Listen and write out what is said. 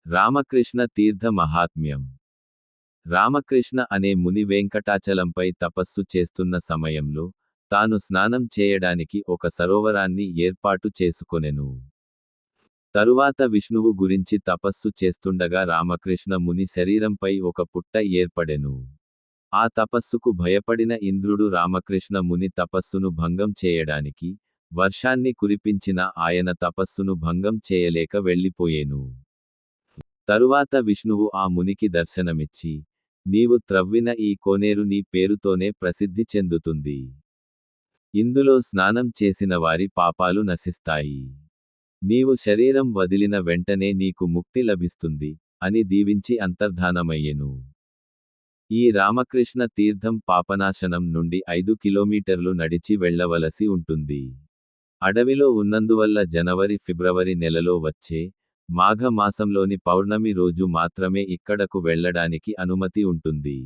రామకృష్ణ తీర్థ మహాత్మ్యం. రామకృష్ణ అనే ముని వెంకటాచలంపై తపస్సు చేస్తున్న సమయంలో తాను స్నానం చేయడానికి ఒక సరోవరాన్ని ఏర్పాటు చేసుకొనెను. తరువాత విష్ణువు గురించి తపస్సు చేస్తుండగా రామకృష్ణ ముని శరీరంపై ఒక పుట్ట ఏర్పడెను. ఆ తపస్సుకు భయపడిన ఇంద్రుడు రామకృష్ణ ముని తపస్సును భంగం చేయడానికి వర్షాన్ని కురిపించిన ఆయన తపస్సును భంగం చేయలేక వెళ్ళిపోయేను. తరువాత విష్ణువు ఆ మునికి దర్శనమిచ్చి, నీవు త్రవ్విన ఈ కోనేరు నీ పేరుతోనే ప్రసిద్ధి చెందుతుంది. ఇందులో స్నానం చేసిన వారి పాపాలు నశిస్తాయి. నీవు శరీరం వదిలిన వెంటనే నీకు ముక్తి లభిస్తుంది అని దీవించి అంతర్ధానమయ్యెను. ఈ రామకృష్ణ తీర్థం పాపనాశనం నుండి 5 కిలోమీటర్లు నడిచి వెళ్ళవలసి ఉంటుంది. అడవిలో ఉన్నందువల్ల జనవరి-ఫిబ్రవరి నెలలో వచ్చే మాఘ మాసంలోని పౌర్ణమి రోజు మాత్రమే ఇక్కడకు వెళ్ళడానికి అనుమతి ఉంటుంది.